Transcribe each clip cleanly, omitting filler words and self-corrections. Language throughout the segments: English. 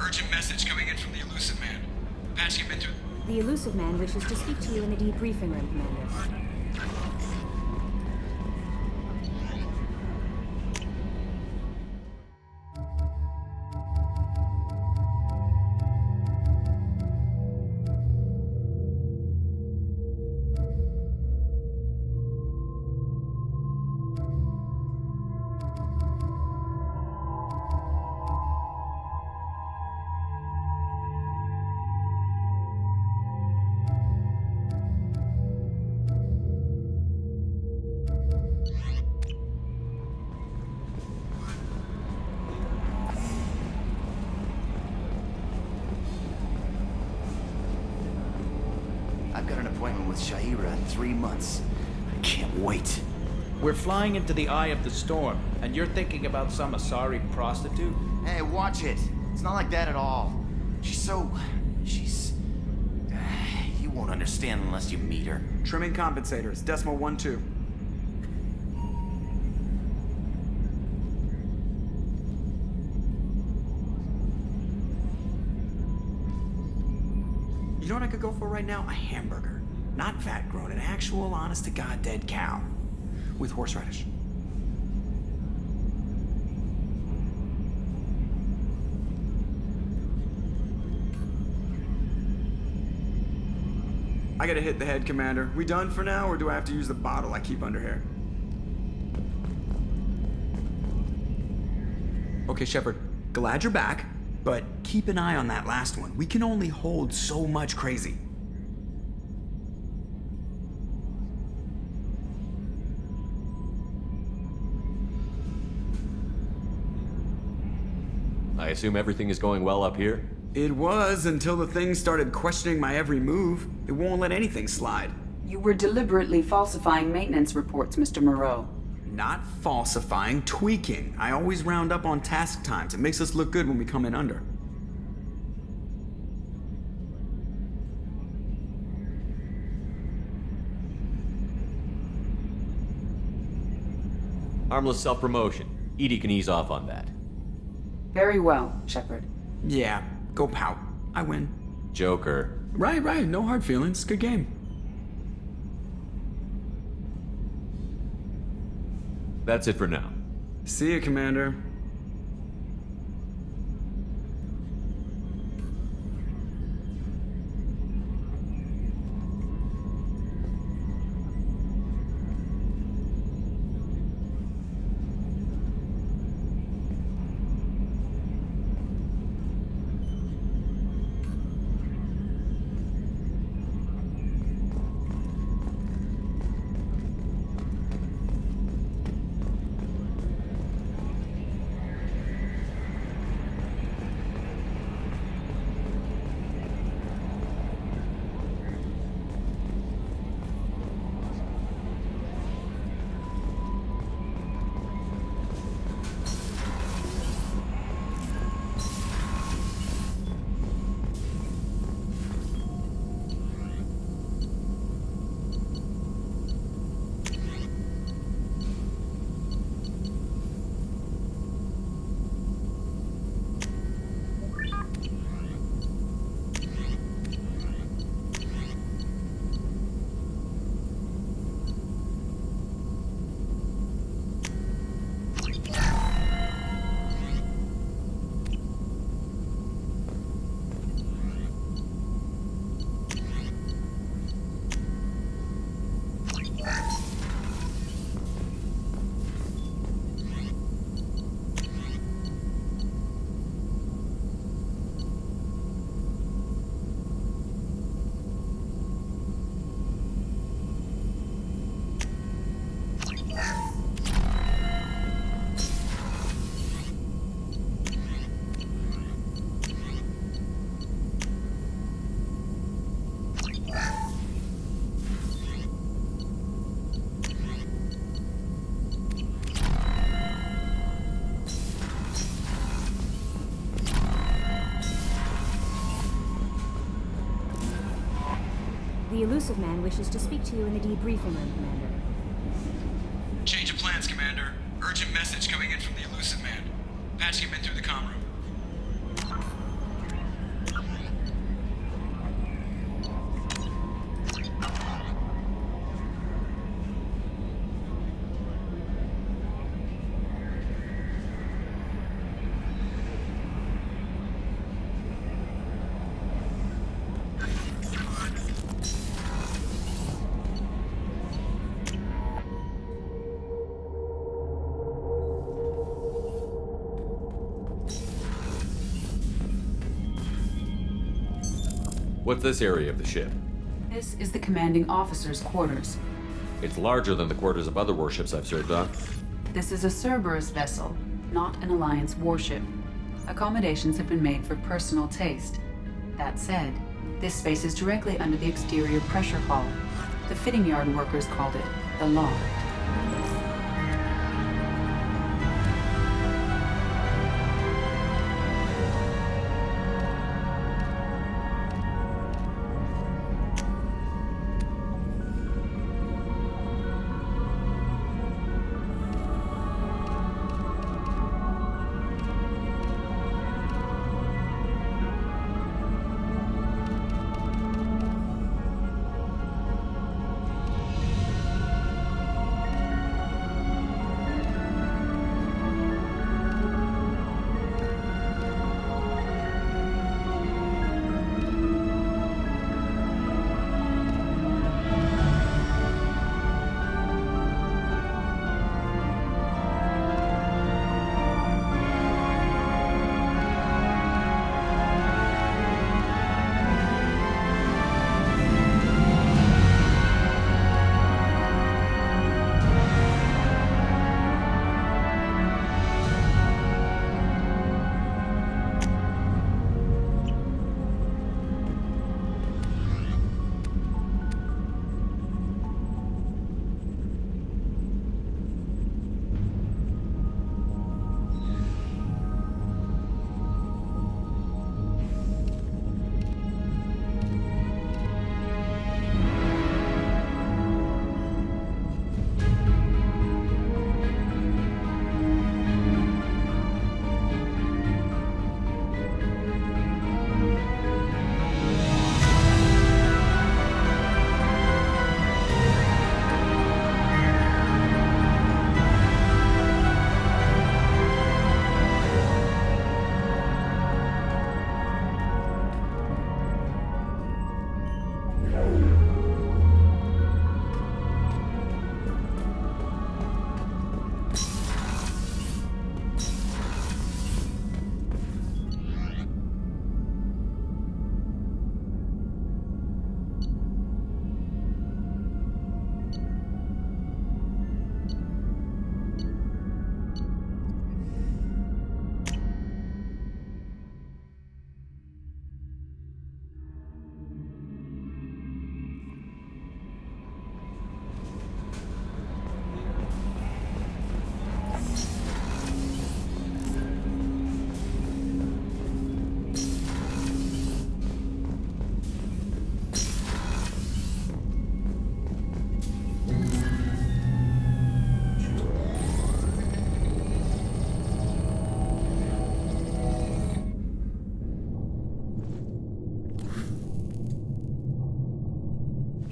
Urgent message coming in from the Elusive Man. Patching him into... The Elusive Man wishes to speak to you in the debriefing room, Commander. I've got an appointment with Sha'ira in 3 months. I can't wait. We're flying into the eye of the storm, and you're thinking about some Asari prostitute? Hey, watch it. It's not like that at all. She's... You won't understand unless you meet her. Trimming compensators, decimal 1-2. You know what I could go for right now? A hamburger. Not fat-grown, an actual, honest-to-God dead cow. With horseradish. I gotta hit the head, Commander. We done for now, or do I have to use the bottle I keep under here? Okay, Shepard. Glad you're back, but keep an eye on that last one. We can only hold so much crazy. I assume everything is going well up here? It was until the thing started questioning my every move. It won't let anything slide. You were deliberately falsifying maintenance reports, Mr. Moreau. Not falsifying, tweaking. I always round up on task times. It makes us look good when we come in under. Harmless self-promotion. Edie can ease off on that. Very well, Shepard. Yeah, go pout. I win. Joker. Right. No hard feelings. Good game. That's it for now. See you, Commander. The Elusive Man wishes to speak to you in the debriefing room, Commander. Change of plans, Commander. Urgent message coming in from the Elusive Man. Patching him in through the comm room. What's this area of the ship? This is the commanding officer's quarters. It's larger than the quarters of other warships I've served on. This is a Cerberus vessel, not an Alliance warship. Accommodations have been made for personal taste. That said, this space is directly under the exterior pressure hull. The fitting yard workers called it the loft.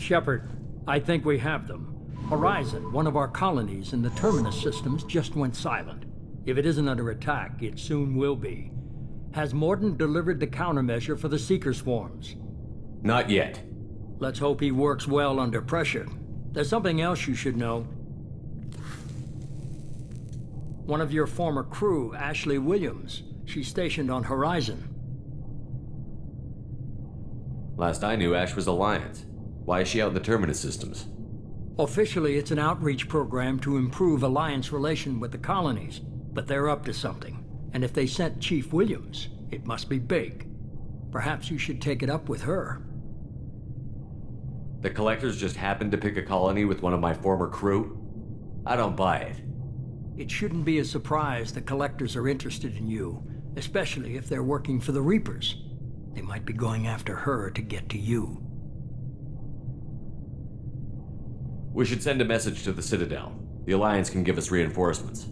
Shepard, I think we have them. Horizon, one of our colonies in the Terminus systems, just went silent. If it isn't under attack, it soon will be. Has Mordin delivered the countermeasure for the Seeker swarms? Not yet. Let's hope he works well under pressure. There's something else you should know. One of your former crew, Ashley Williams, she's stationed on Horizon. Last I knew, Ash was Alliance. Why is she out in the Terminus systems? Officially, it's an outreach program to improve Alliance relation with the colonies, but they're up to something. And if they sent Chief Williams, it must be big. Perhaps you should take it up with her. The Collectors just happened to pick a colony with one of my former crew? I don't buy it. It shouldn't be a surprise the Collectors are interested in you, especially if they're working for the Reapers. They might be going after her to get to you. We should send a message to the Citadel. The Alliance can give us reinforcements.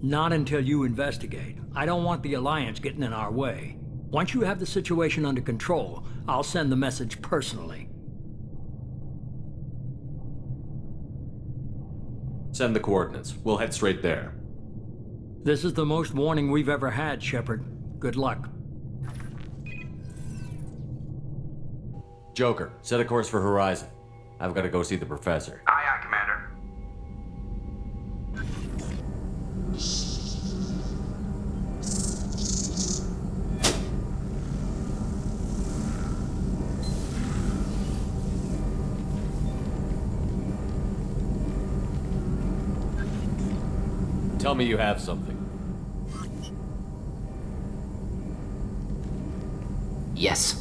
Not until you investigate. I don't want the Alliance getting in our way. Once you have the situation under control, I'll send the message personally. Send the coordinates. We'll head straight there. This is the most warning we've ever had, Shepard. Good luck. Joker, set a course for Horizon. I've got to go see the Professor. Aye, aye, Commander. Tell me you have something. Yes.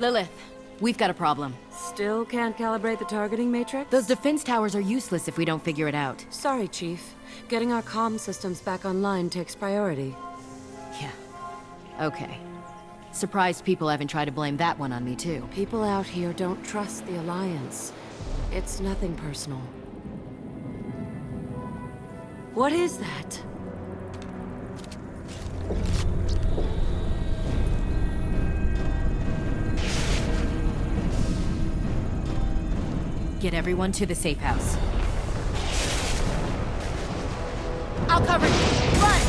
Lilith, we've got a problem. Still can't calibrate the targeting matrix? Those defense towers are useless if we don't figure it out. Sorry, Chief. Getting our comm systems back online takes priority. Yeah. Okay. Surprised people haven't tried to blame that one on me, too. People out here don't trust the Alliance. It's nothing personal. What is that? Get everyone to the safe house. I'll cover you! Run!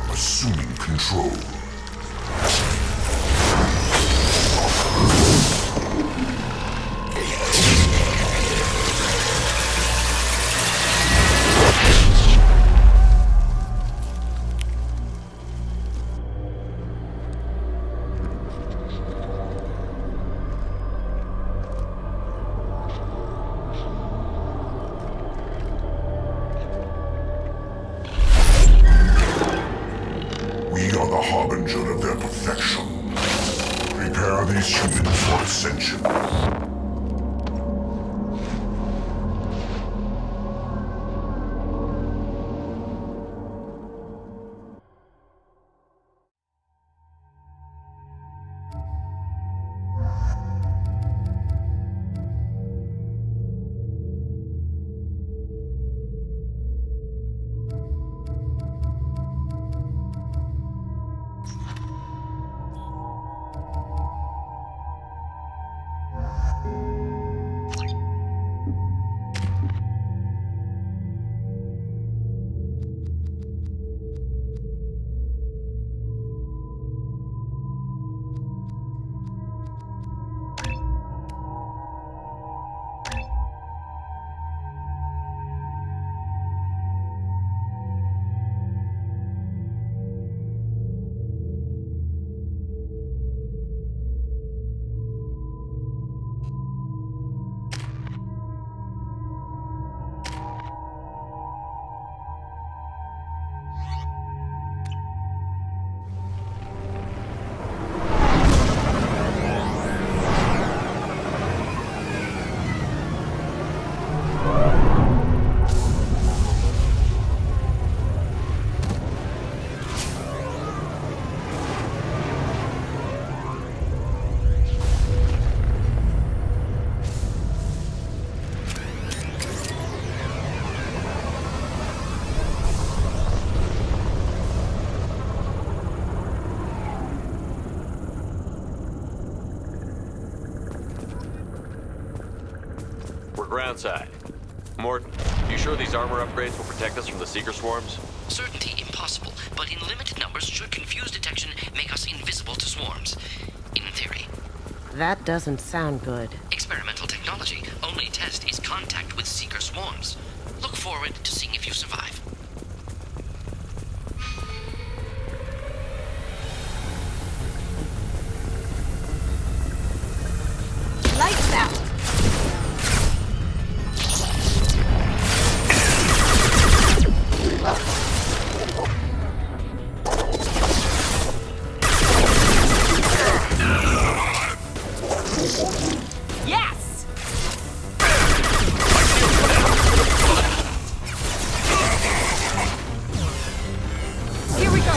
Assuming control. We are the harbinger of their perfection. Prepare these humans for ascension. Groundside. Morton, you sure these armor upgrades will protect us from the Seeker swarms? Certainty impossible. or should confused detection make us invisible to swarms? In theory. That doesn't sound good. Experimental technology. Only test is contact with seeker swarms. Look forward to seeing if you survive. Lights out! Yes! Here we go!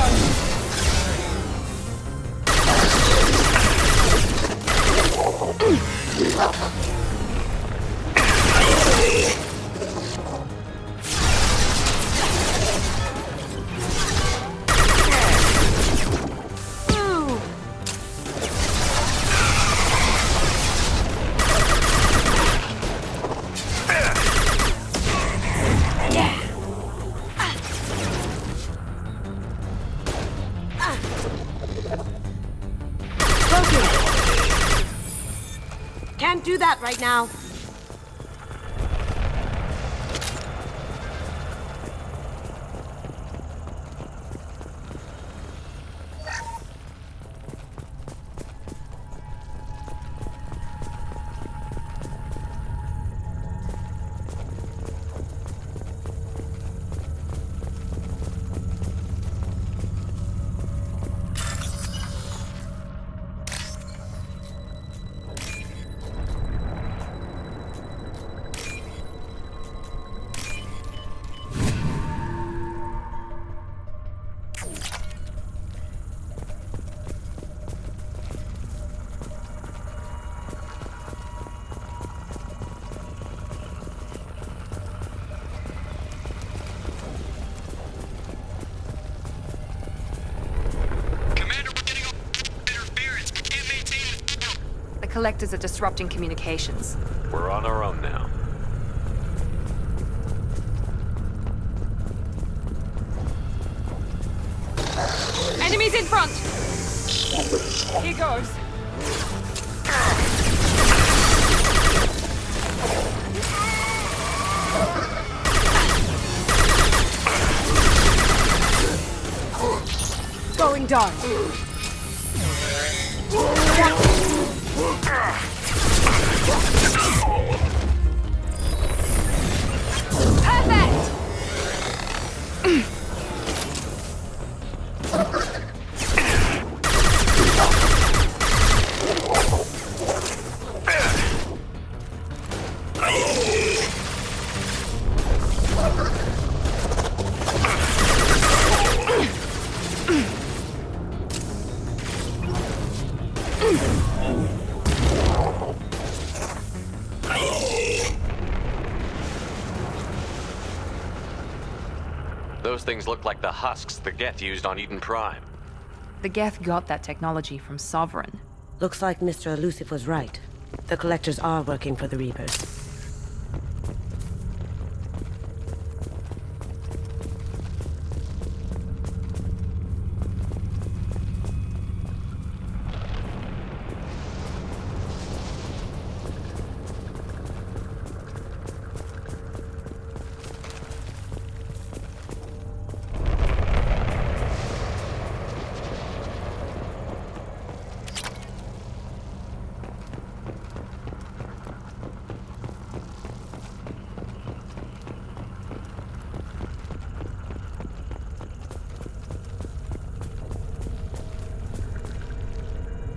Can't do that right now. Collectors are disrupting communications. We're on our own now. Enemies in front! Here goes. Going dark. Perfect! Those things look like the husks the Geth used on Eden Prime. The Geth got that technology from Sovereign. Looks like Mr. Elusive was right. The collectors are working for the Reapers.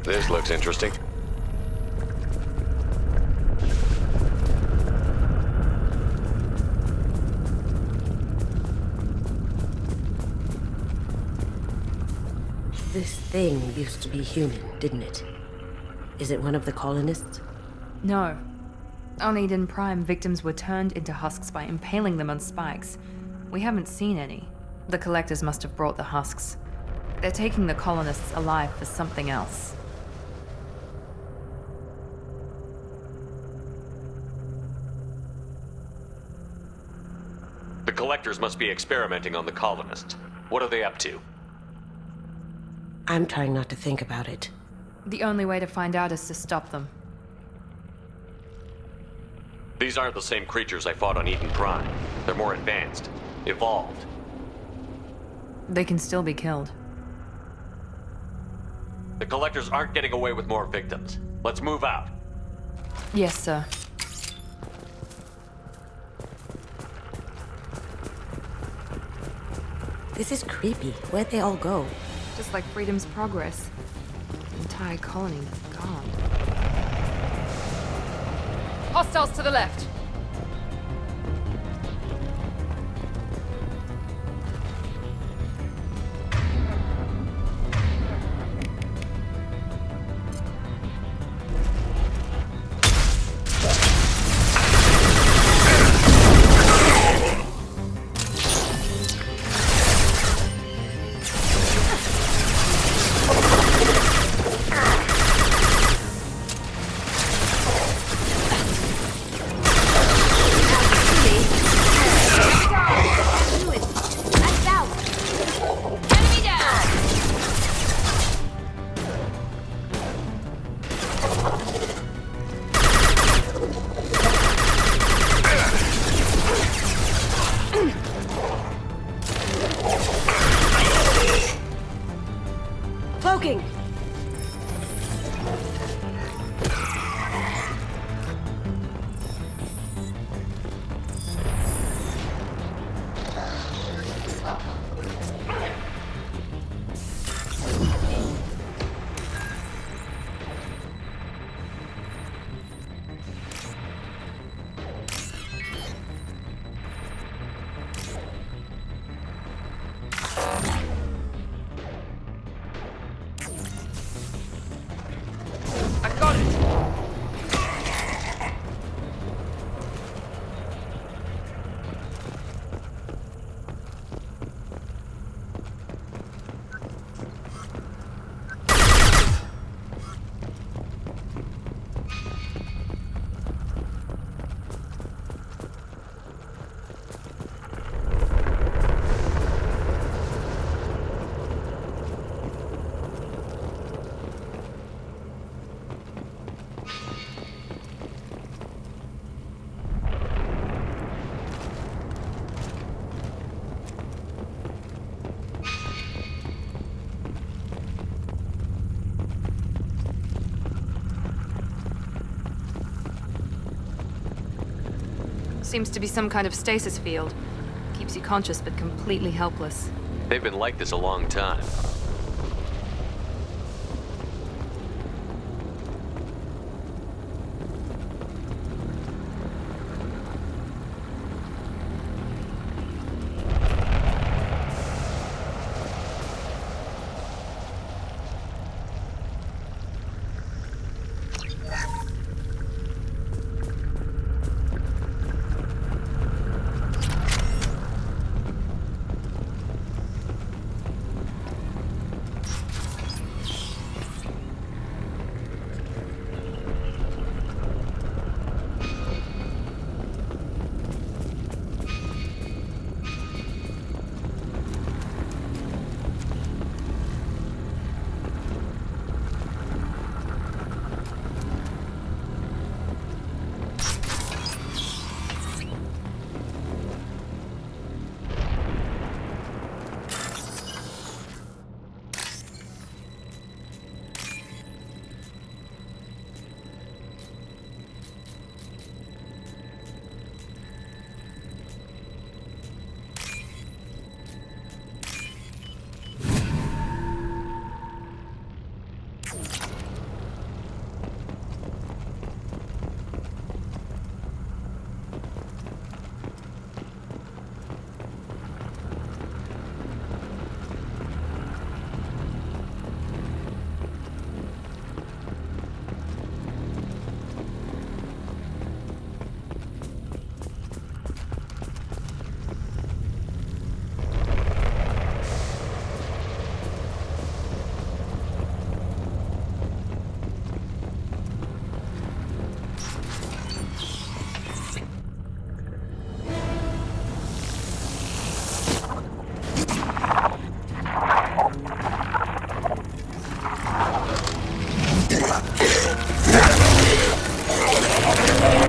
This looks interesting. This thing used to be human, didn't it? Is it one of the colonists? No. On Eden Prime, victims were turned into husks by impaling them on spikes. We haven't seen any. The collectors must have brought the husks. They're taking the colonists alive for something else. The collectors must be experimenting on the colonists. What are they up to? I'm trying not to think about it. The only way to find out is to stop them. These aren't the same creatures I fought on Eden Prime. They're more advanced, evolved. They can still be killed. The Collectors aren't getting away with more victims. Let's move out. Yes, sir. This is creepy. Where'd they all go? Just like Freedom's Progress. The entire colony gone. Hostiles to the left! Cloaking! Seems to be some kind of stasis field. Keeps you conscious but completely helpless. They've been like this a long time.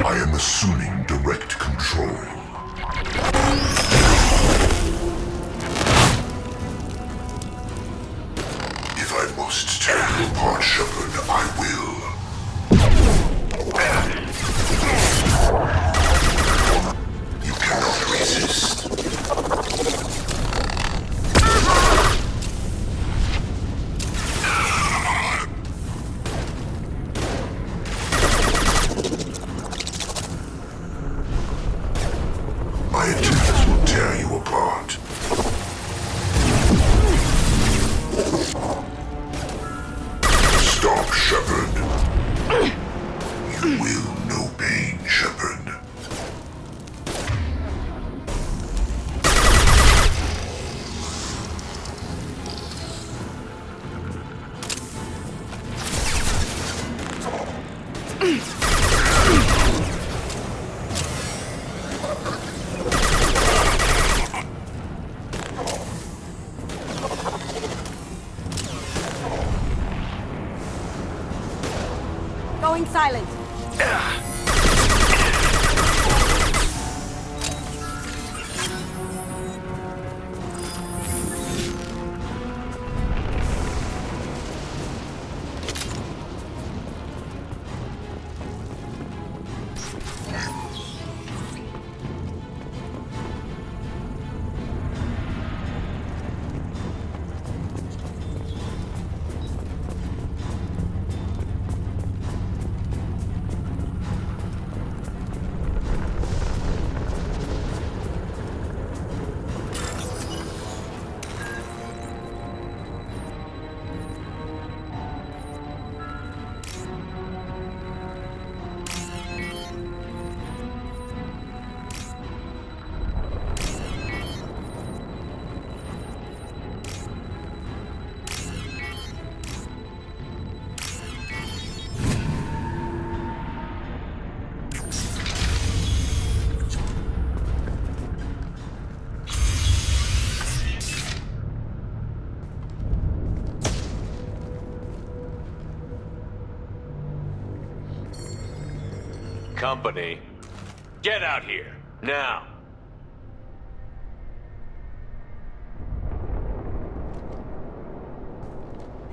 I am assuming direct control. If I must tear you apart, Shepard, I will. You cannot resist. My attempts will tear you apart. Stop, Shepard. You will know pain, Shepard. Going silent. Company, get out here, now!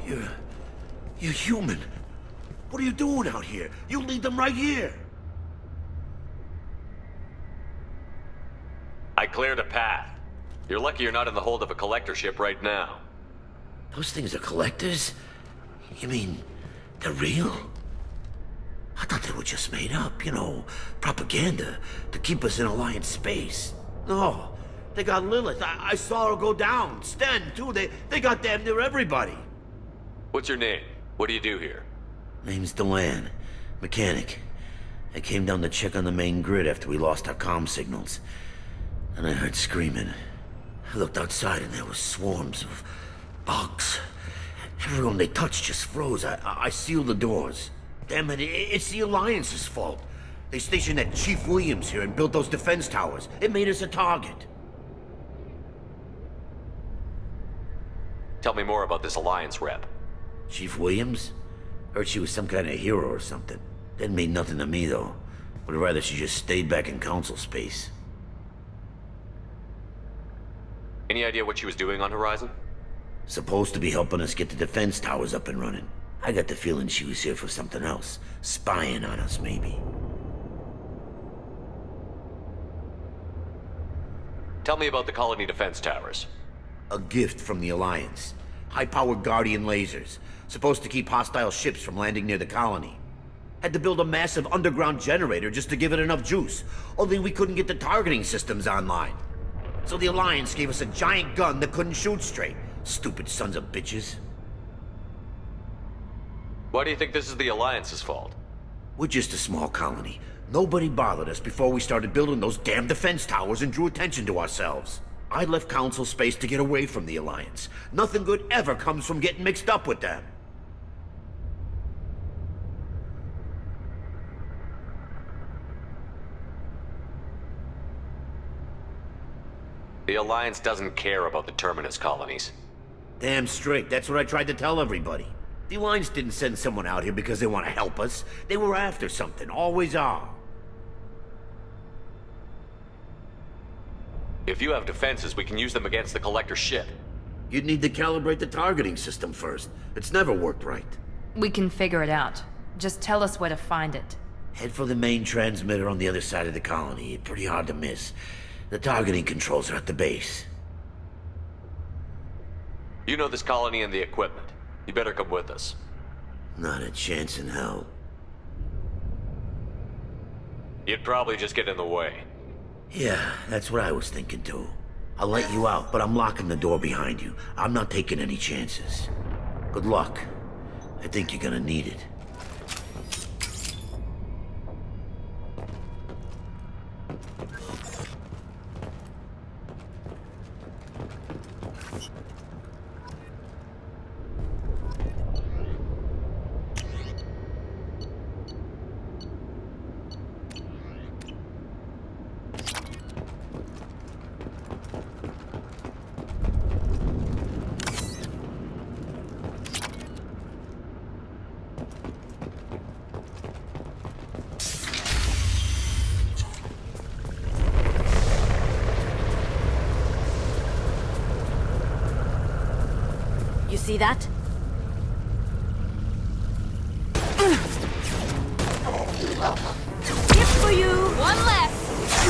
You're human. What are you doing out here? You lead them right here. I cleared a path. You're lucky you're not in the hold of a collector ship right now. Those things are collectors? You mean, they're real? I thought they were just made up, you know, propaganda to keep us in Alliance space. No, they got Lilith. I saw her go down. Sten, too. They got damn near everybody. What's your name? What do you do here? Name's Delan. Mechanic. I came down to check on the main grid after we lost our comm signals. And I heard screaming. I looked outside and there were swarms of bugs. Everyone they touched just froze. I sealed the doors. Damn it, it's the Alliance's fault. They stationed that Chief Williams here and built those defense towers. It made us a target. Tell me more about this Alliance rep. Chief Williams? Heard she was some kind of hero or something. Didn't mean nothing to me, though. Would rather she just stayed back in Council space. Any idea what she was doing on Horizon? Supposed to be helping us get the defense towers up and running. I got the feeling she was here for something else. Spying on us, maybe. Tell me about the colony defense towers. A gift from the Alliance. High-powered Guardian lasers. Supposed to keep hostile ships from landing near the colony. Had to build a massive underground generator just to give it enough juice. Only we couldn't get the targeting systems online. So the Alliance gave us a giant gun that couldn't shoot straight. Stupid sons of bitches. Why do you think this is the Alliance's fault? We're just a small colony. Nobody bothered us before we started building those damn defense towers and drew attention to ourselves. I left Council space to get away from the Alliance. Nothing good ever comes from getting mixed up with them. The Alliance doesn't care about the Terminus colonies. Damn straight. That's what I tried to tell everybody. The Alliance didn't send someone out here because they want to help us. They were after something, always are. If you have defenses, we can use them against the Collector's ship. You'd need to calibrate the targeting system first. It's never worked right. We can figure it out. Just tell us where to find it. Head for the main transmitter on the other side of the colony. Pretty hard to miss. The targeting controls are at the base. You know this colony and the equipment. You better come with us. Not a chance in hell. You'd probably just get in the way. Yeah, that's what I was thinking too. I'll let you out, but I'm locking the door behind you. I'm not taking any chances. Good luck. I think you're gonna need it. You see that? Tip for you! One less!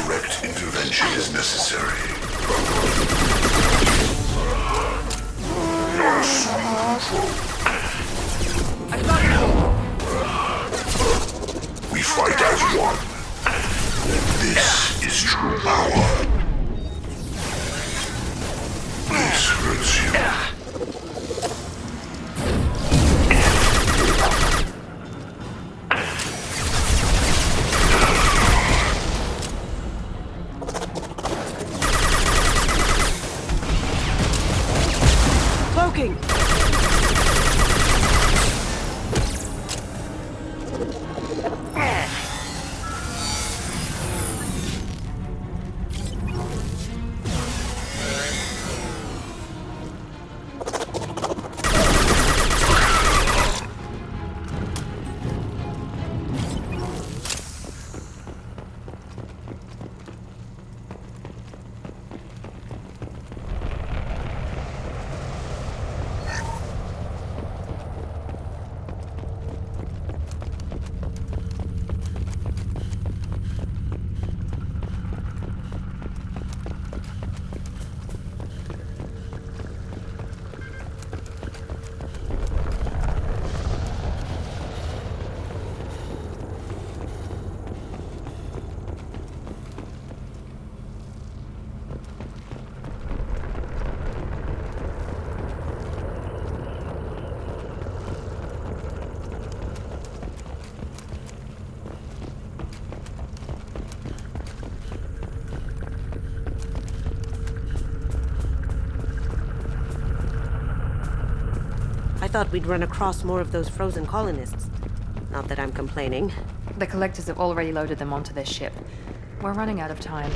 Direct intervention is necessary. We fight as one. This is true power. This hurts you. Cloaking! I thought we'd run across more of those frozen colonists. Not that I'm complaining. The Collectors have already loaded them onto their ship. We're running out of time.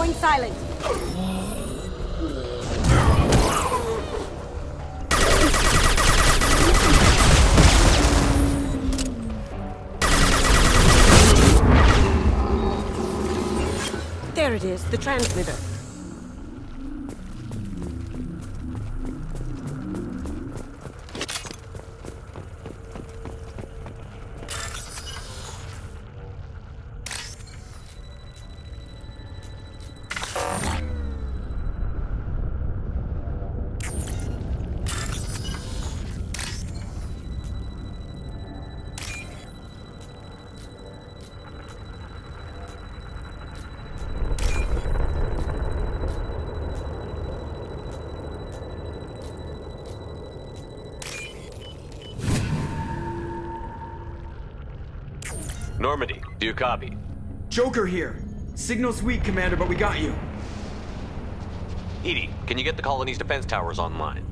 Going silent. There it is, the transmitter. Normandy, do you copy? Joker here. Signal's weak, Commander, but we got you. Edie, can you get the colony's defense towers online?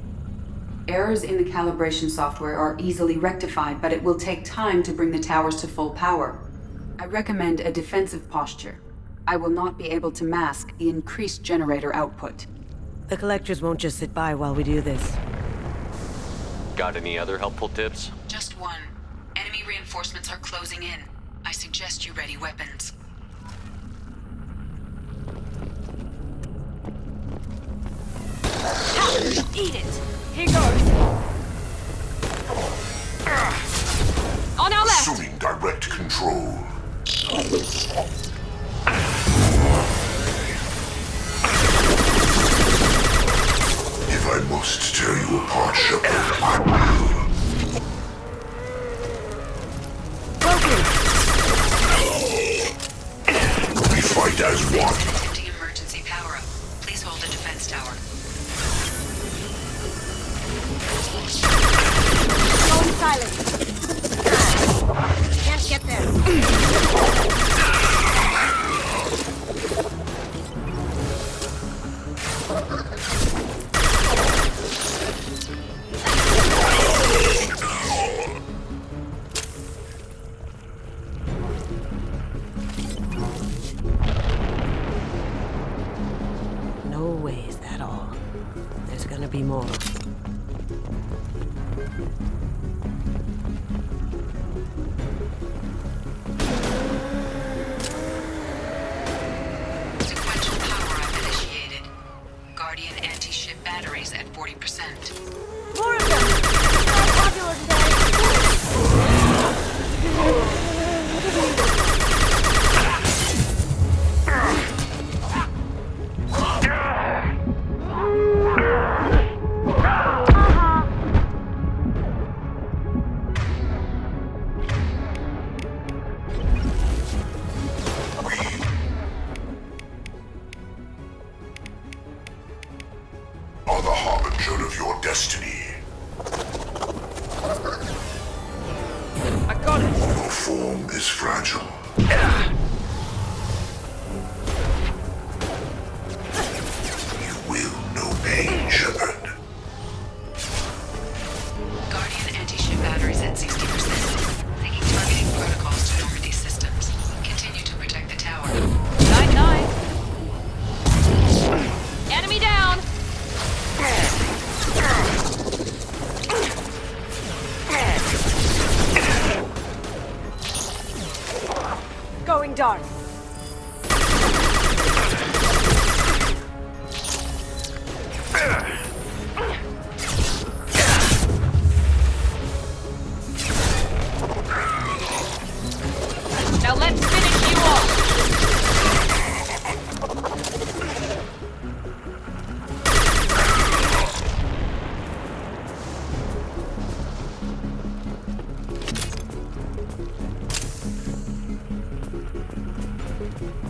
Errors in the calibration software are easily rectified, but it will take time to bring the towers to full power. I recommend a defensive posture. I will not be able to mask the increased generator output. The collectors won't just sit by while we do this. Got any other helpful tips? Just one. Enemy reinforcements are closing in. I suggest you ready weapons. Eat it! Here goes! On our left! Assuming direct control. If I must tear you apart, Shepard, I will. We fight as one. Attempting emergency power-up. Please hold the defense tower. Going silent. Can't get there. No way is that all. There's gonna be more. Sequential power-up initiated. Guardian anti-ship batteries at 40%. More of them! Not popular today! Are the harbinger of your destiny. I got it! Your form is fragile. You will know pain, Shepard. Guardian anti-ship batteries at 60%. Thinking targeting protocols to Normandy systems. Continue to protect the tower. 9-9. Enemy down! Going dark. Now let's finish you off!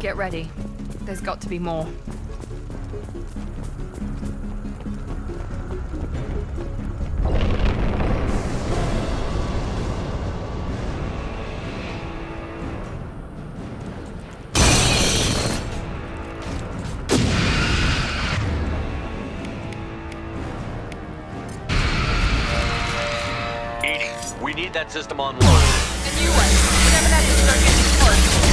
Get ready. There's got to be more. Edie, we need that system online. The new one. Whatever that is, start getting first.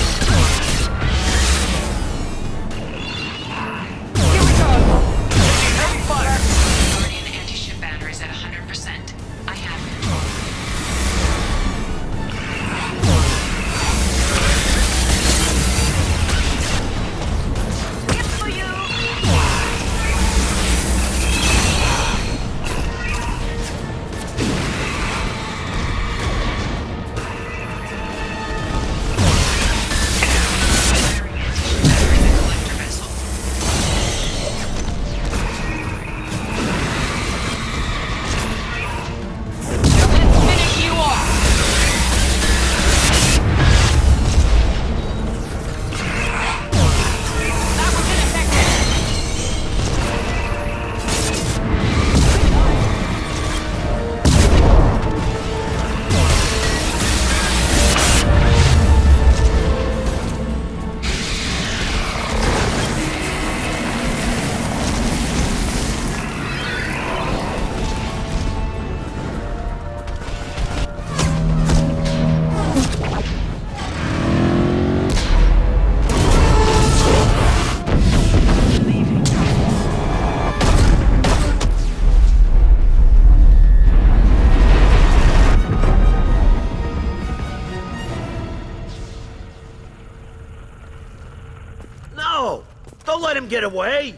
No! Don't let him get away!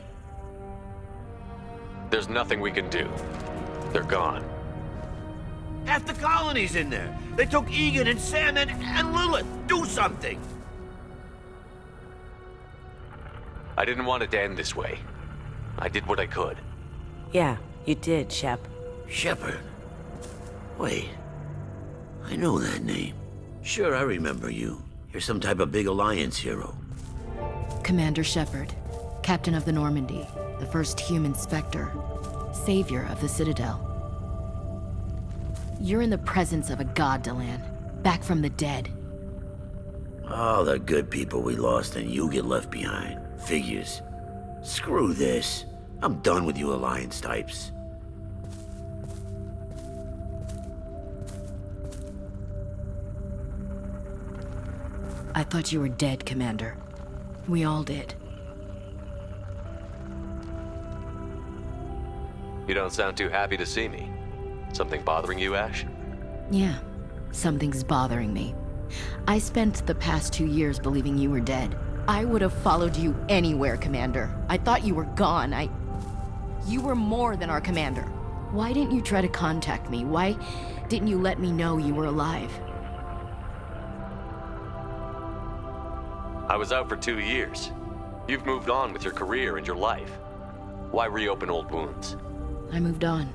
There's nothing we can do. They're gone. Half the colony's in there. They took Egan and Sam and Lilith. Do something! I didn't want it to end this way. I did what I could. Yeah, you did, Shep. Shepard. Wait. I know that name. Sure, I remember you. You're some type of big Alliance hero. Commander Shepard, Captain of the Normandy, the first human Spectre, savior of the Citadel. You're in the presence of a god, Delan, back from the dead. All the good people we lost and you get left behind. Figures. Screw this. I'm done with you Alliance types. I thought you were dead, Commander. We all did. You don't sound too happy to see me. Something bothering you, Ash? Yeah, something's bothering me. I spent the past 2 years believing you were dead. I would have followed you anywhere, Commander. I thought you were gone. You were more than our commander. Why didn't you try to contact me? Why didn't you let me know you were alive? I was out for 2 years. You've moved on with your career and your life. Why reopen old wounds? I moved on.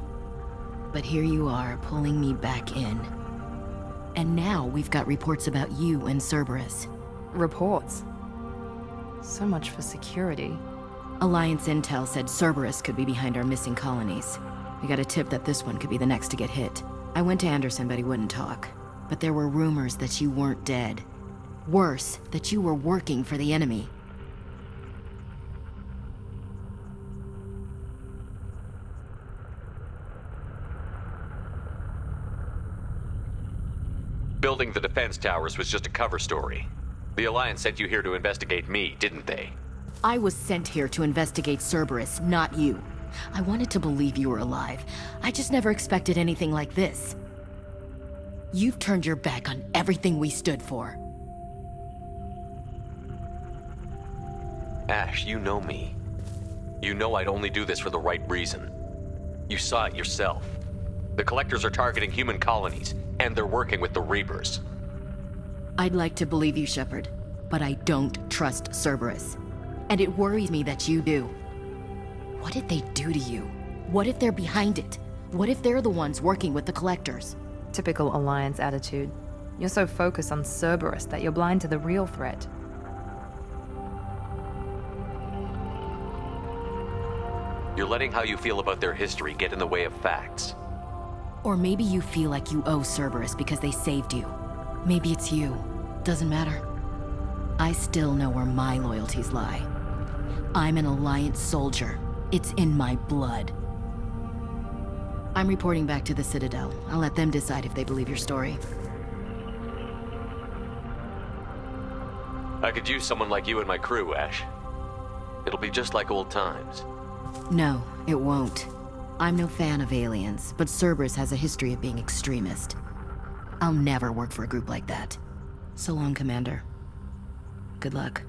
But here you are, pulling me back in. And now we've got reports about you and Cerberus. Reports? So much for security. Alliance intel said Cerberus could be behind our missing colonies. We got a tip that this one could be the next to get hit. I went to Anderson, but he wouldn't talk. But there were rumors that you weren't dead. Worse, that you were working for the enemy. Building the defense towers was just a cover story. The Alliance sent you here to investigate me, didn't they? I was sent here to investigate Cerberus, not you. I wanted to believe you were alive. I just never expected anything like this. You've turned your back on everything we stood for. Ash, you know me. You know I'd only do this for the right reason. You saw it yourself. The Collectors are targeting human colonies, and they're working with the Reapers. I'd like to believe you, Shepard, but I don't trust Cerberus. And it worries me that you do. What did they do to you? What if they're behind it? What if they're the ones working with the Collectors? Typical Alliance attitude. You're so focused on Cerberus that you're blind to the real threat. You're letting how you feel about their history get in the way of facts. Or maybe you feel like you owe Cerberus because they saved you. Maybe it's you. Doesn't matter. I still know where my loyalties lie. I'm an Alliance soldier. It's in my blood. I'm reporting back to the Citadel. I'll let them decide if they believe your story. I could use someone like you in my crew, Ash. It'll be just like old times. No, it won't. I'm no fan of aliens, but Cerberus has a history of being extremist. I'll never work for a group like that. So long, Commander. Good luck.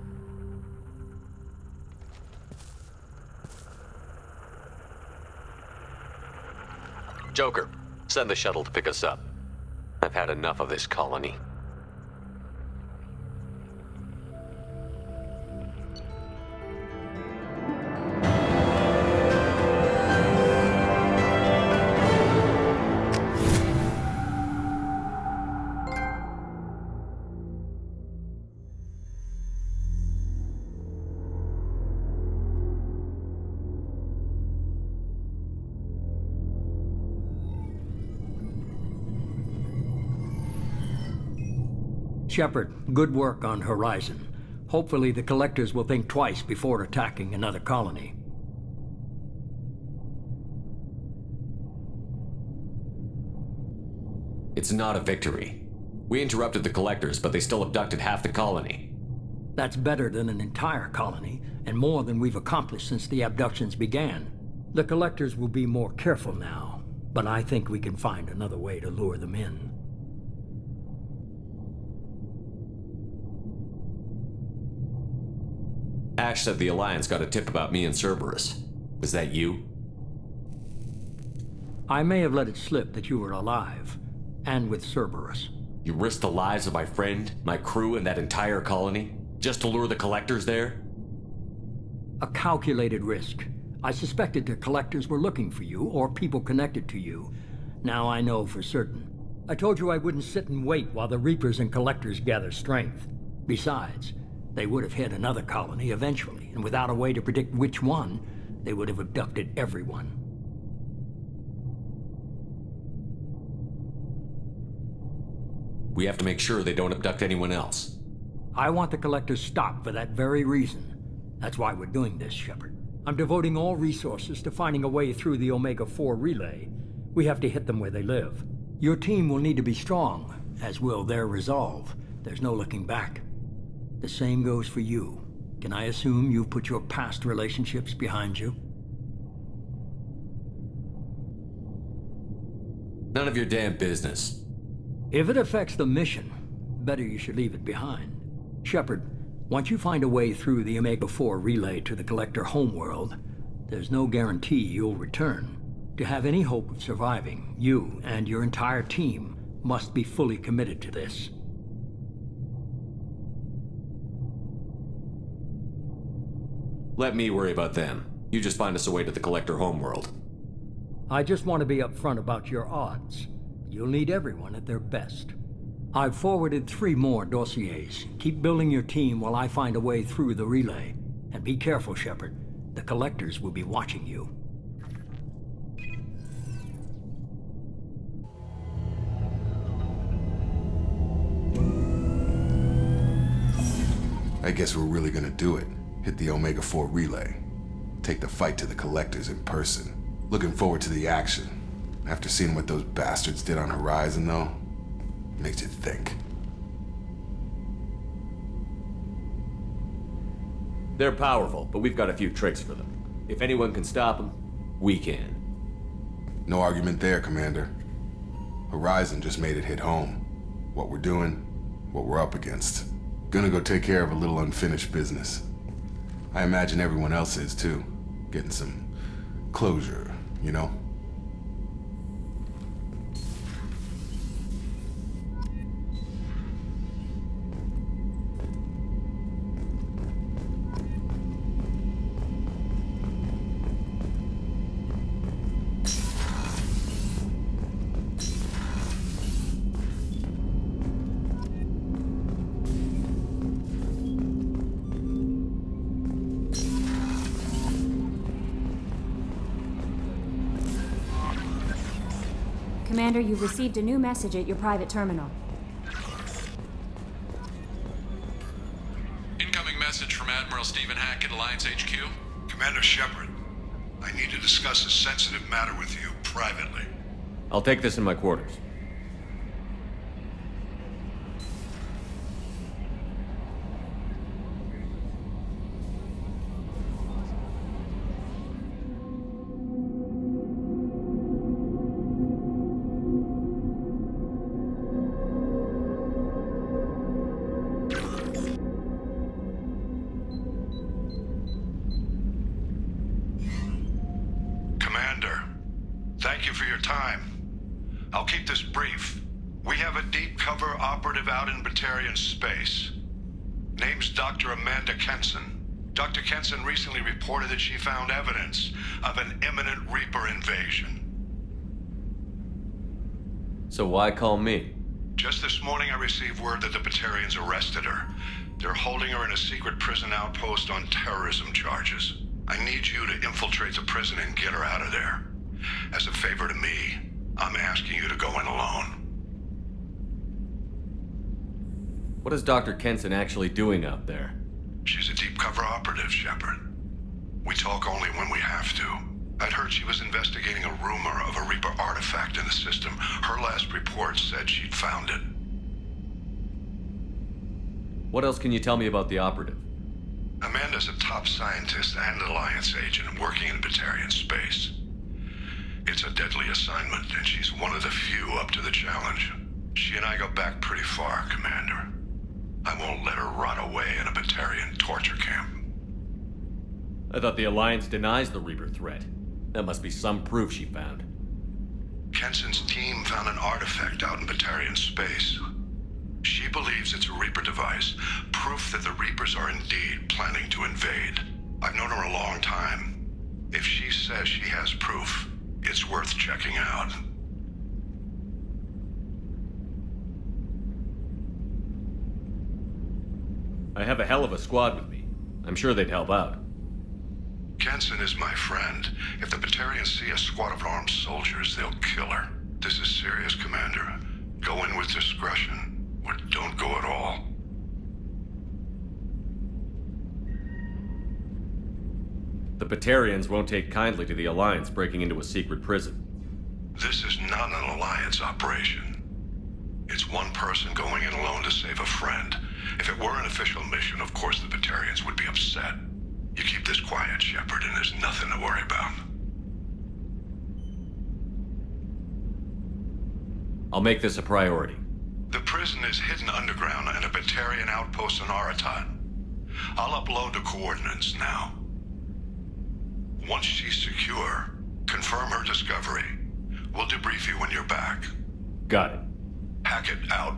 Joker, send the shuttle to pick us up. I've had enough of this colony. Shepard, good work on Horizon. Hopefully the Collectors will think twice before attacking another colony. It's not a victory. We interrupted the Collectors, but they still abducted half the colony. That's better than an entire colony, and more than we've accomplished since the abductions began. The Collectors will be more careful now, but I think we can find another way to lure them in. Ash said the Alliance got a tip about me and Cerberus. Was that you? I may have let it slip that you were alive, and with Cerberus. You risked the lives of my friend, my crew, and that entire colony? Just to lure the Collectors there? A calculated risk. I suspected the Collectors were looking for you, or people connected to you. Now I know for certain. I told you I wouldn't sit and wait while the Reapers and Collectors gather strength. Besides, they would have hit another colony eventually, and without a way to predict which one, they would have abducted everyone. We have to make sure they don't abduct anyone else. I want the Collectors stopped for that very reason. That's why we're doing this, Shepard. I'm devoting all resources to finding a way through the Omega-4 relay. We have to hit them where they live. Your team will need to be strong, as will their resolve. There's no looking back. The same goes for you. Can I assume you've put your past relationships behind you? None of your damn business. If it affects the mission, better you should leave it behind. Shepard, once you find a way through the Omega-4 relay to the Collector homeworld, there's no guarantee you'll return. To have any hope of surviving, you and your entire team must be fully committed to this. Let me worry about them. You just find us a way to the Collector homeworld. I just want to be upfront about your odds. You'll need everyone at their best. I've forwarded 3 more dossiers. Keep building your team while I find a way through the relay. And be careful, Shepard. The Collectors will be watching you. I guess we're really gonna do it. Hit the Omega-4 relay. Take the fight to the Collectors in person. Looking forward to the action. After seeing what those bastards did on Horizon, though, makes you think. They're powerful, but we've got a few tricks for them. If anyone can stop them, we can. No argument there, Commander. Horizon just made it hit home. What we're doing, what we're up against. Gonna go take care of a little unfinished business. I imagine everyone else is, too. Getting some closure, you know? Commander, you've received a new message at your private terminal. Incoming message from Admiral Stephen Hackett, Alliance HQ. Commander Shepard, I need to discuss a sensitive matter with you privately. I'll take this in my quarters. Commander, thank you for your time. I'll keep this brief. We have a deep cover operative out in Batarian space. Name's Dr. Amanda Kenson. Dr. Kenson recently reported that she found evidence of an imminent Reaper invasion. So why call me? Just this morning I received word that the Batarians arrested her. They're holding her in a secret prison outpost on terrorism charges. I need you to infiltrate the prison and get her out of there. As a favor to me, I'm asking you to go in alone. What is Dr. Kenson actually doing out there? She's a deep cover operative, Shepard. We talk only when we have to. I'd heard she was investigating a rumor of a Reaper artifact in the system. Her last report said she'd found it. What else can you tell me about the operative? Amanda's a top scientist and Alliance agent working in Batarian space. It's a deadly assignment, and she's one of the few up to the challenge. She and I go back pretty far, Commander. I won't let her rot away in a Batarian torture camp. I thought the Alliance denies the Reaper threat. That must be some proof she found. Kenson's team found an artifact out in Batarian space. She believes it's a Reaper device, proof that the Reapers are indeed planning to invade. I've known her a long time. If she says she has proof, it's worth checking out. I have a hell of a squad with me. I'm sure they'd help out. Kenson is my friend. If the Batarians see a squad of armed soldiers, they'll kill her. This is serious, Commander. Go in with discretion, or don't go at all. The Batarians won't take kindly to the Alliance breaking into a secret prison. This is not an Alliance operation. It's one person going in alone to save a friend. If it were an official mission, of course the Batarians would be upset. You keep this quiet, Shepard, and there's nothing to worry about. I'll make this a priority. The prison is hidden underground and a Batarian outpost on Aratat. I'll upload the coordinates now. Once she's secure, confirm her discovery. We'll debrief you when you're back. Got it. Hackett out.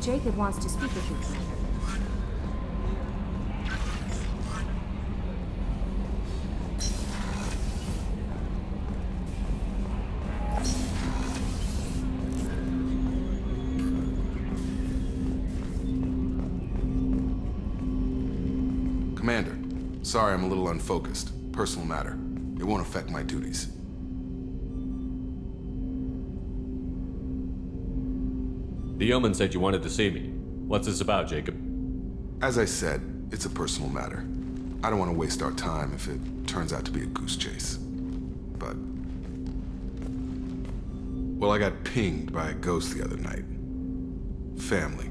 Jacob wants to speak with you, Commander. Commander, sorry I'm a little unfocused. Personal matter. It won't affect my duties. The Yeoman said you wanted to see me. What's this about, Jacob? As I said, it's a personal matter. I don't want to waste our time if it turns out to be a goose chase. But... well, I got pinged by a ghost the other night. Family.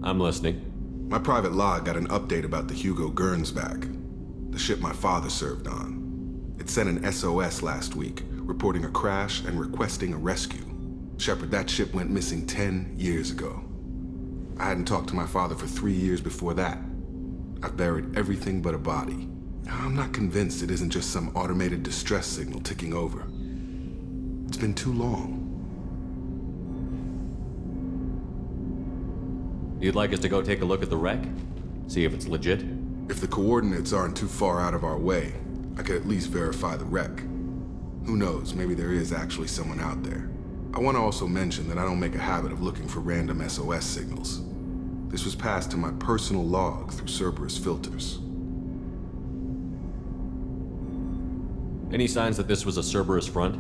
I'm listening. My private log got an update about the Hugo Gernsback, the ship my father served on. It sent an SOS last week, reporting a crash and requesting a rescue. Shepard, that ship went missing 10 years ago. I hadn't talked to my father for 3 years before that. I've buried everything but a body. I'm not convinced it isn't just some automated distress signal ticking over. It's been too long. You'd like us to go take a look at the wreck? See if it's legit? If the coordinates aren't too far out of our way, I could at least verify the wreck. Who knows, maybe there is actually someone out there. I want to also mention that I don't make a habit of looking for random SOS signals. This was passed to my personal log through Cerberus filters. Any signs that this was a Cerberus front?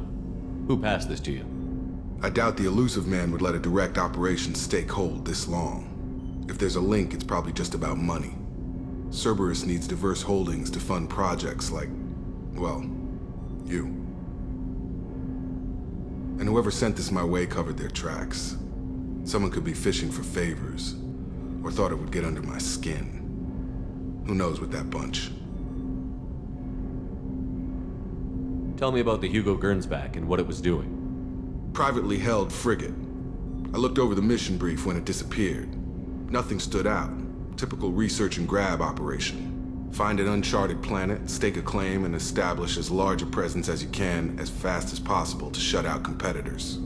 Who passed this to you? I doubt the elusive man would let a direct operations stake hold this long. If there's a link, it's probably just about money. Cerberus needs diverse holdings to fund projects like, well, you. And whoever sent this my way covered their tracks. Someone could be fishing for favors, or thought it would get under my skin. Who knows with that bunch? Tell me about the Hugo Gernsback and what it was doing. Privately held frigate. I looked over the mission brief when it disappeared. Nothing stood out. Typical research and grab operation. Find an uncharted planet, stake a claim, and establish as large a presence as you can as fast as possible to shut out competitors.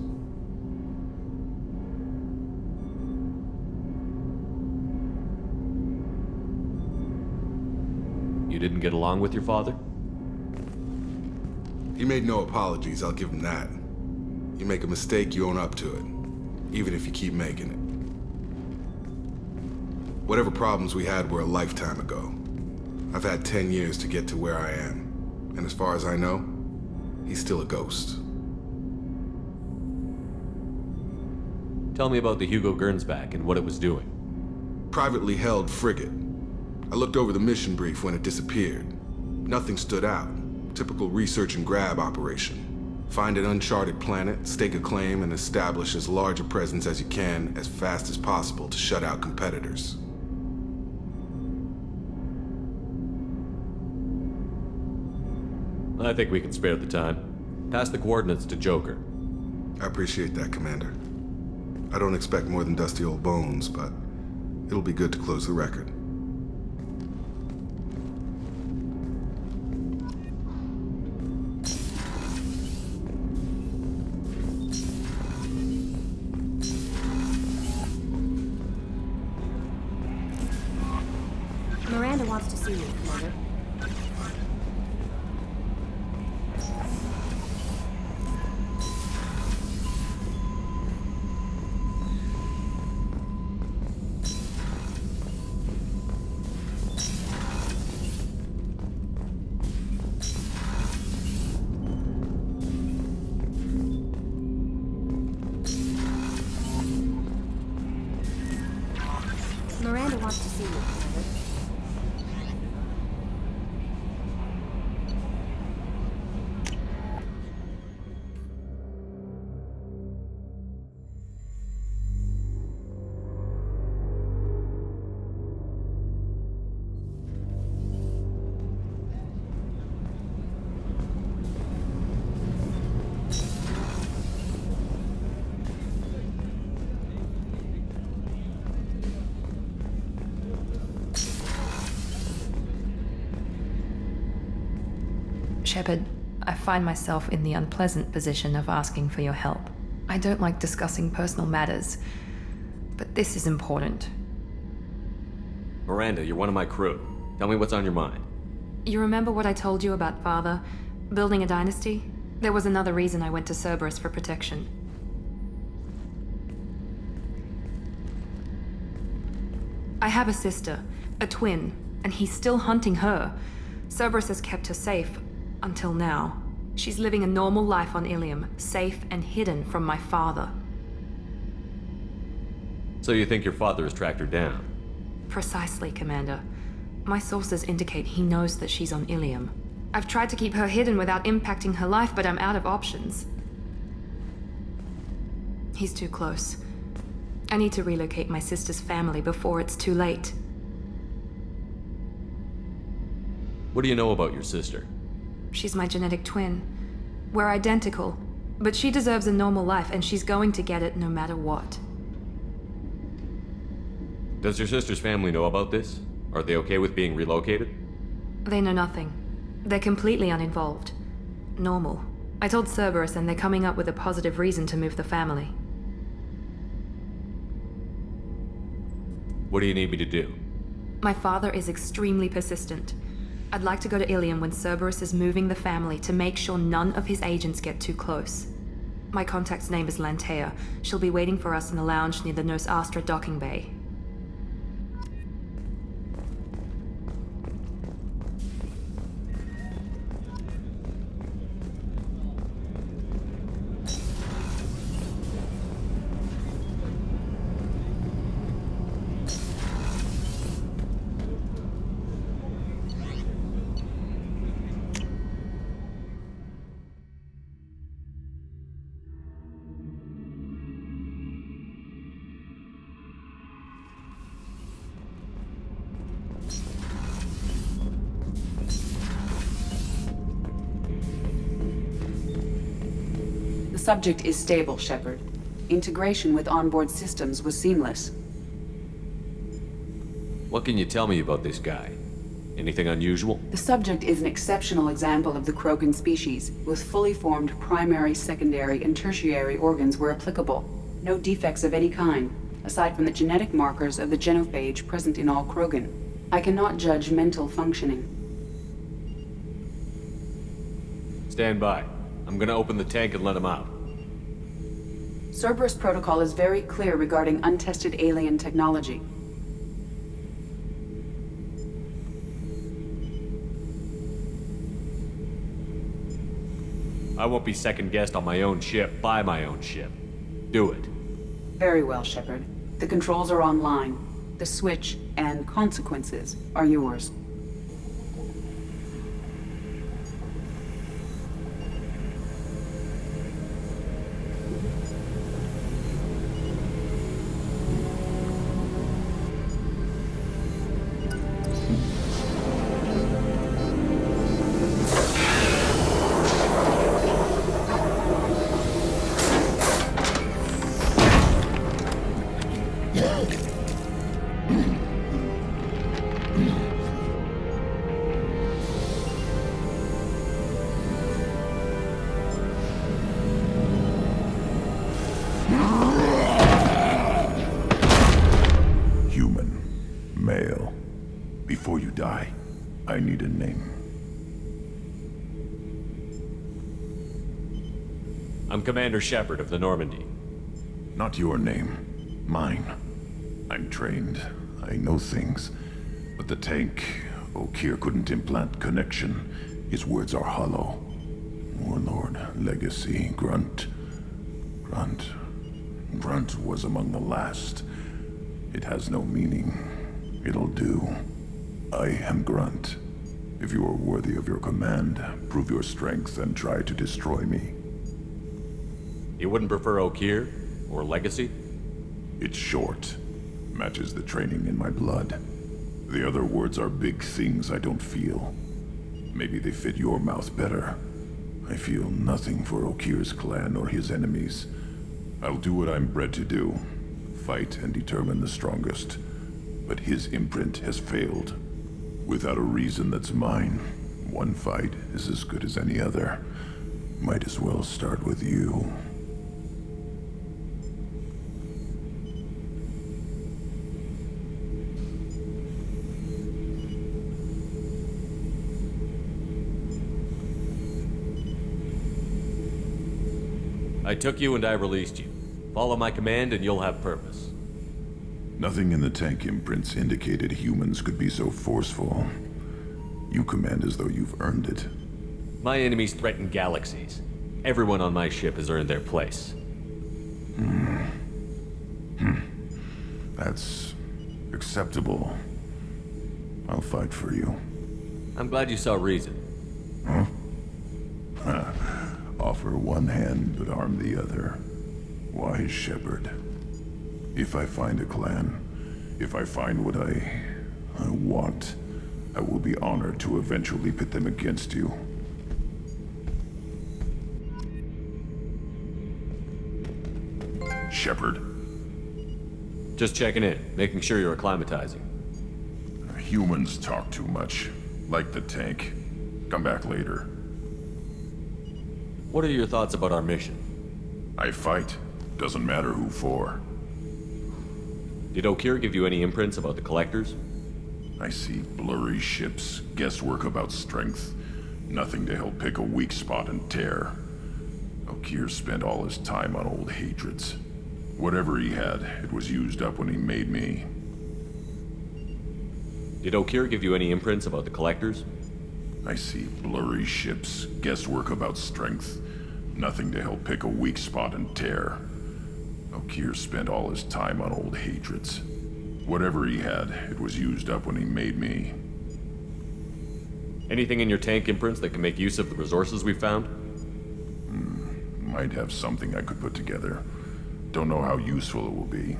You didn't get along with your father? He made no apologies, I'll give him that. You make a mistake, you own up to it. Even if you keep making it. Whatever problems we had were a lifetime ago. I've had 10 years to get to where I am. And as far as I know, he's still a ghost. Tell me about the Hugo Gernsback and what it was doing. Privately held frigate. I looked over the mission brief when it disappeared. Nothing stood out. Typical research and grab operation. Find an uncharted planet, stake a claim, and establish as large a presence as you can as fast as possible to shut out competitors. I think we can spare the time. Pass the coordinates to Joker. I appreciate that, Commander. I don't expect more than dusty old bones, but it'll be good to close the record. Miranda wants to see you, Commander. Miranda wants to see you, Commander. Shepard, I find myself in the unpleasant position of asking for your help. I don't like discussing personal matters, but this is important. Miranda, you're one of my crew. Tell me what's on your mind. You remember what I told you about Father? Building a dynasty? There was another reason I went to Cerberus for protection. I have a sister, a twin, and he's still hunting her. Cerberus has kept her safe, until now. She's living a normal life on Ilium, safe and hidden from my father. So you think your father has tracked her down? Precisely, Commander. My sources indicate he knows that she's on Ilium. I've tried to keep her hidden without impacting her life, but I'm out of options. He's too close. I need to relocate my sister's family before it's too late. What do you know about your sister? She's my genetic twin. We're identical, but she deserves a normal life, and she's going to get it no matter what. Does your sister's family know about this? Are they okay with being relocated? They know nothing. They're completely uninvolved. Normal. I told Cerberus, and they're coming up with a positive reason to move the family. What do you need me to do? My father is extremely persistent. I'd like to go to Ilium when Cerberus is moving the family to make sure none of his agents get too close. My contact's name is Lantea. She'll be waiting for us in the lounge near the Nos Astra docking bay. The subject is stable, Shepard. Integration with onboard systems was seamless. What can you tell me about this guy? Anything unusual? The subject is an exceptional example of the Krogan species, with fully formed primary, secondary, and tertiary organs where applicable. No defects of any kind, aside from the genetic markers of the genophage present in all Krogan. I cannot judge mental functioning. Stand by. I'm gonna open the tank and let him out. Cerberus protocol is very clear regarding untested alien technology. I won't be second-guessed on my own ship by my own ship. Do it. Very well, Shepard. The controls are online. The switch and consequences are yours. Male. Before you die, I need a name. I'm Commander Shepard of the Normandy. Not your name. Mine. I'm trained. I know things. But the tank, Okeer couldn't implant connection. His words are hollow. Warlord, Legacy, Grunt. Grunt was among the last. It has no meaning. It'll do. I am Grunt. If you are worthy of your command, prove your strength and try to destroy me. You wouldn't prefer Okeer? Or Legacy? It's short. Matches the training in my blood. The other words are big things I don't feel. Maybe they fit your mouth better. I feel nothing for Okeer's clan or his enemies. I'll do what I'm bred to do. Fight and determine the strongest. But his imprint has failed. Without a reason that's mine, one fight is as good as any other. Might as well start with you. I took you and I released you. Follow my command and you'll have purpose. Nothing in the tank imprints indicated humans could be so forceful. You command as though you've earned it. My enemies threaten galaxies. Everyone on my ship has earned their place. That's acceptable. I'll fight for you. I'm glad you saw reason. Huh? Offer one hand, but arm the other. Wise Shepard. If I find a clan, if I find what I want, I will be honored to eventually pit them against you. Shepard. Just checking in, making sure you're acclimatizing. Humans talk too much. Like the tank. Come back later. What are your thoughts about our mission? I fight. Doesn't matter who for. Did Okeer give you any imprints about the Collectors? I see blurry ships, guesswork about strength. Nothing to help pick a weak spot and tear. Okeer spent all his time on old hatreds. Whatever he had, it was used up when he made me. Did Okeer give you any imprints about the Collectors? I see blurry ships, guesswork about strength. Nothing to help pick a weak spot and tear. Okeer spent all his time on old hatreds. Whatever he had, it was used up when he made me. Anything in your tank imprints that can make use of the resources we found? Might have something I could put together. Don't know how useful it will be.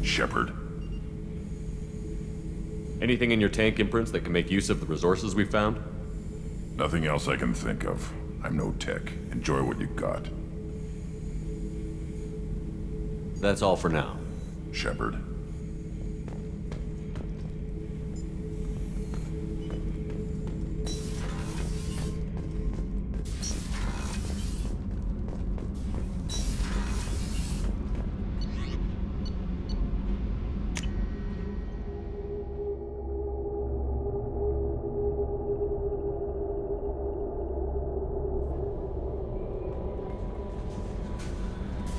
Shepard. Anything in your tank imprints that can make use of the resources we found? Nothing else I can think of. I'm no tech. Enjoy what you got. That's all for now. Shepard.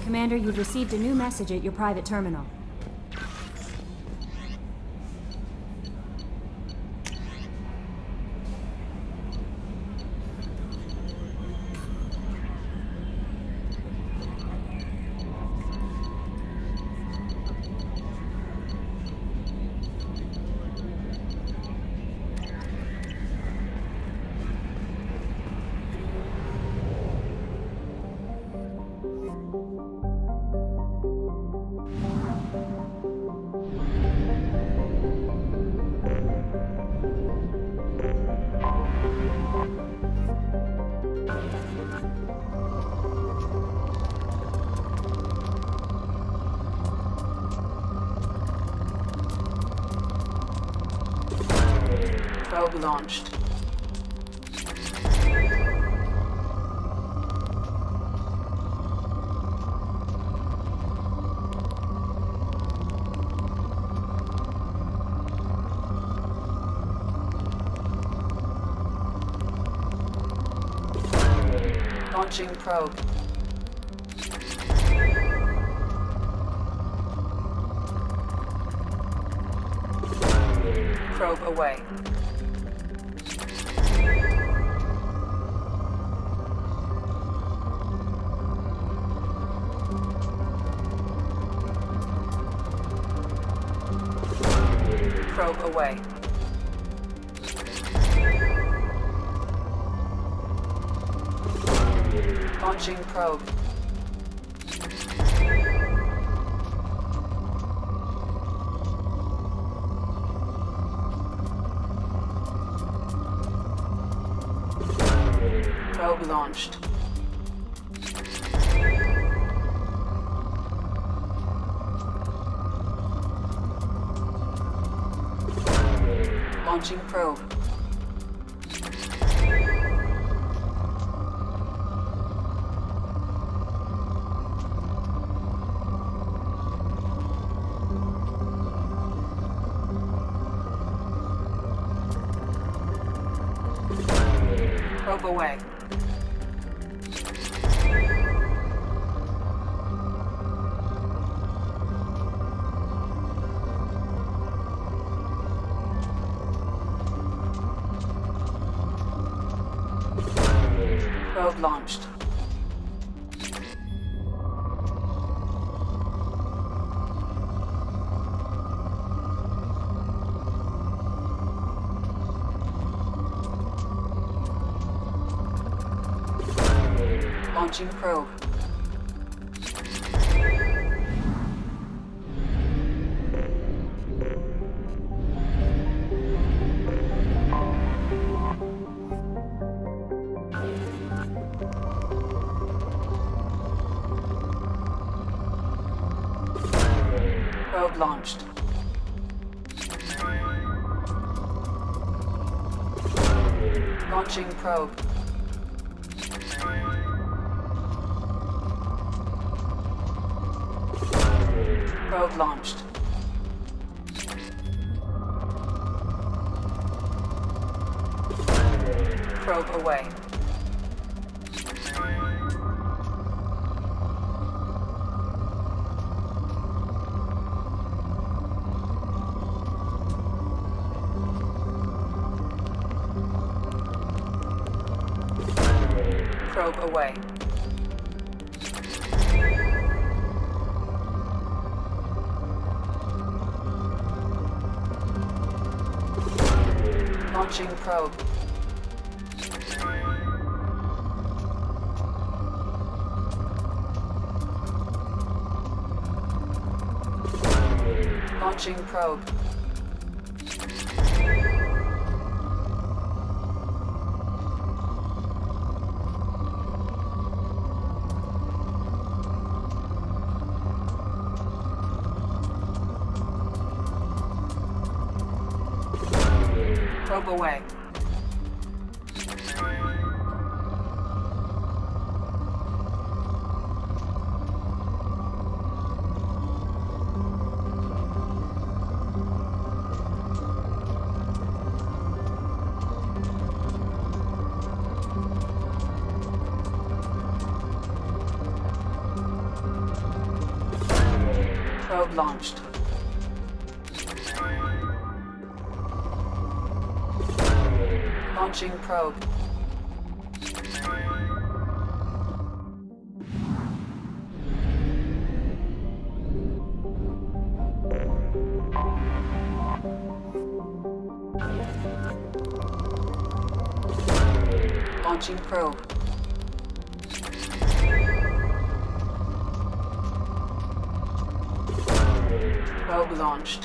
Commander, you've received a new message at your private terminal. Probe launched. Launching probe. Probe away. Probe away. Launching probe. Probe launched. Launching probe. Probe away. Probe launched. Launching probe. Probe launched. Launching probe. Probe launched. Probe away. Probe away. Launching probe. Launching probe. Probe away. Probe launched. Launching probe. Launching probe. Probe launched.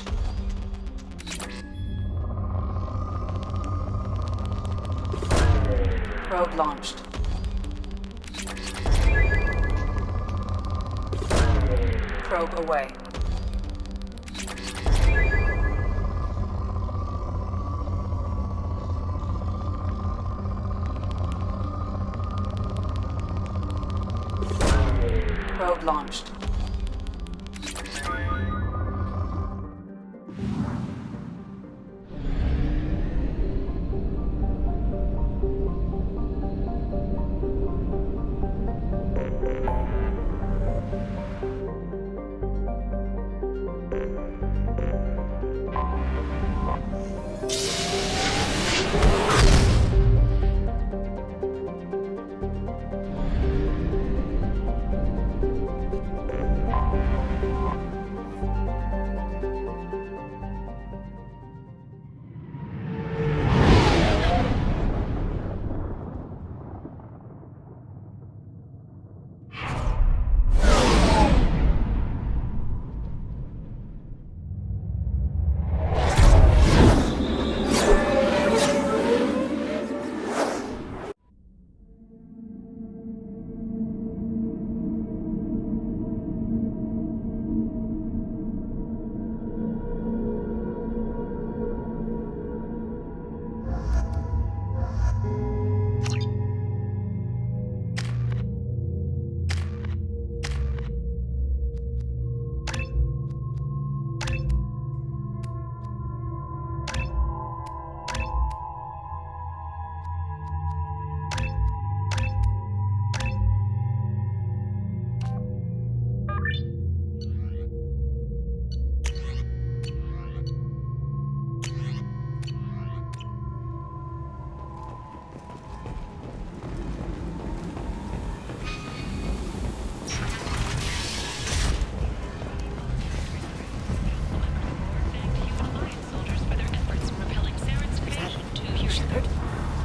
Probe launched. Probe away. Probe launched.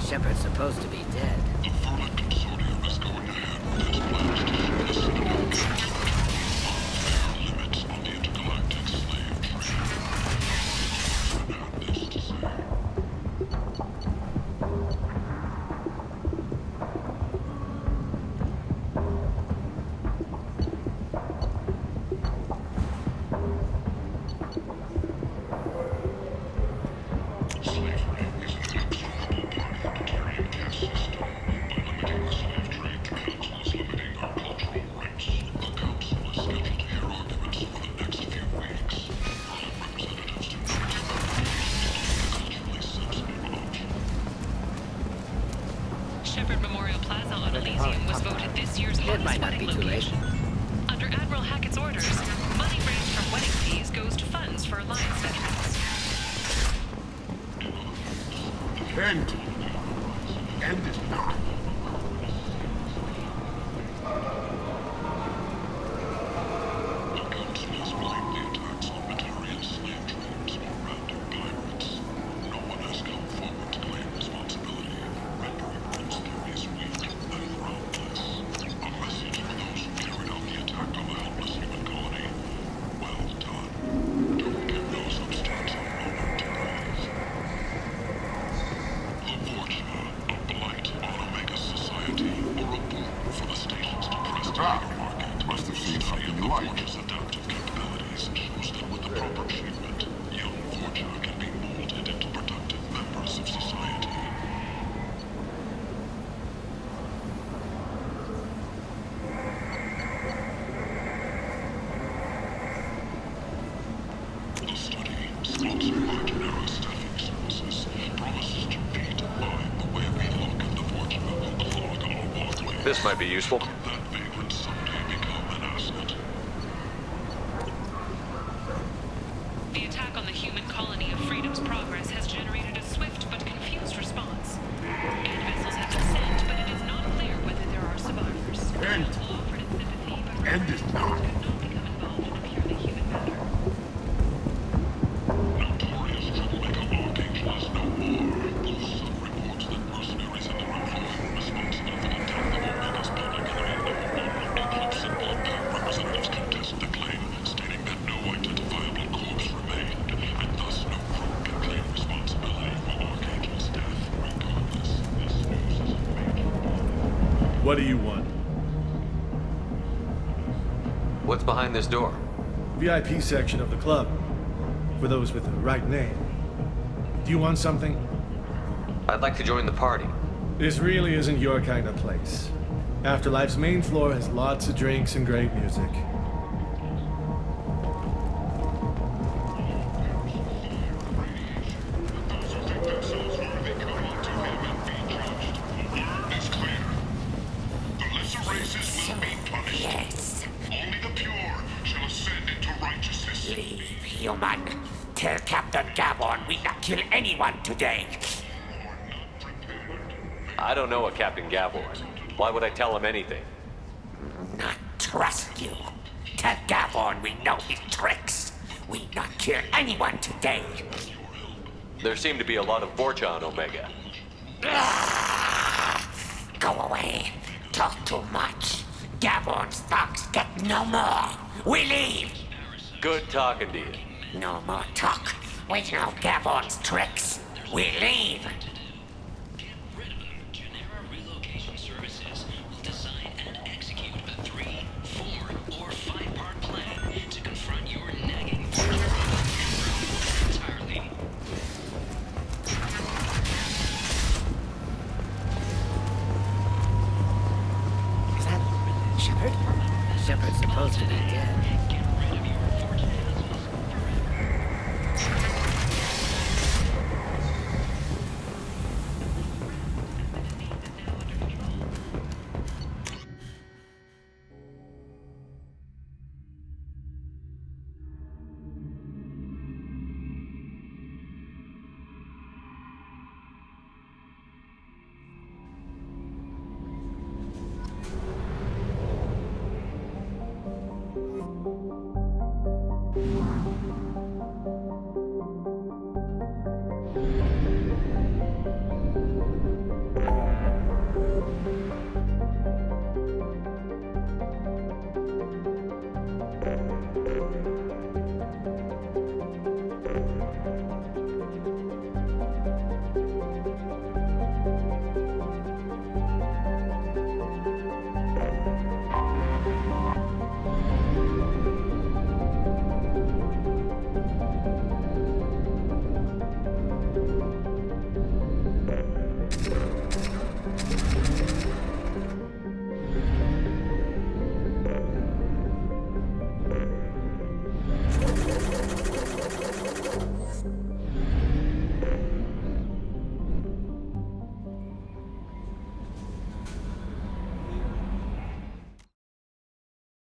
Shepard's supposed to be dead. The Tharlek Consortium is going ahead with its plans to free the Citadel. There are limits on the intergalactic slave trade. Johnson had this to say. Slavery is an inexorable part of the Batarian caste system. By limiting the slave trade, the Council is limiting our cultural rights. The Council is scheduled to hear arguments for the next few weeks. Representatives do not expect the culturally sensitive option. Shepard Memorial Plaza on Elysium was voted this year's hottest might not wedding be too late. location. Under Admiral Hackett's orders, money raised from wedding fees goes to funds for Alliance veterans. End is not. The Council has blamed the attacks on Batarian slave traders for random pirates. No one has come forward to claim responsibility, rendering Prince theories weak and groundless. A message for those who carried out the attack on the helpless human colony. Well done. Don't give no substance of moment to praise. The Vorcha, a blight on Omega society, or a boon for the station's depressed labor market. Must have seen something you like. Vorcha's adaptive capabilities shows that with the proper treatment, young Vorcha can be molded into productive members of society. The study, sponsored by Genera Staffing Services, promises to redefine the way we look at the Vorcha who clog our walkways. This might be useful. That vagrant someday become an asset. consent. End it now. What do you want? What's behind this door? VIP section of the club. For those with the right name. Do you want something? I'd like to join the party. This really isn't your kind of place. Afterlife's main floor has lots of drinks and great music. Human. Tell Captain Gavon we not kill anyone today. I don't know a Captain Gavor. Why would I tell him anything? Not trust you. Tell Gavon we know his tricks. We not kill anyone today. There seem to be a lot of Vorcha on Omega. Go away. Talk too much. Gavon's thugs get no more. We leave. Good talking to you. No more talk. We know Gavon's tricks. We leave. Relocation services will design and execute a 3, 4, or 5-part plan to confront your nagging entirely. Is that Shepard? Shepard's supposed to be dead.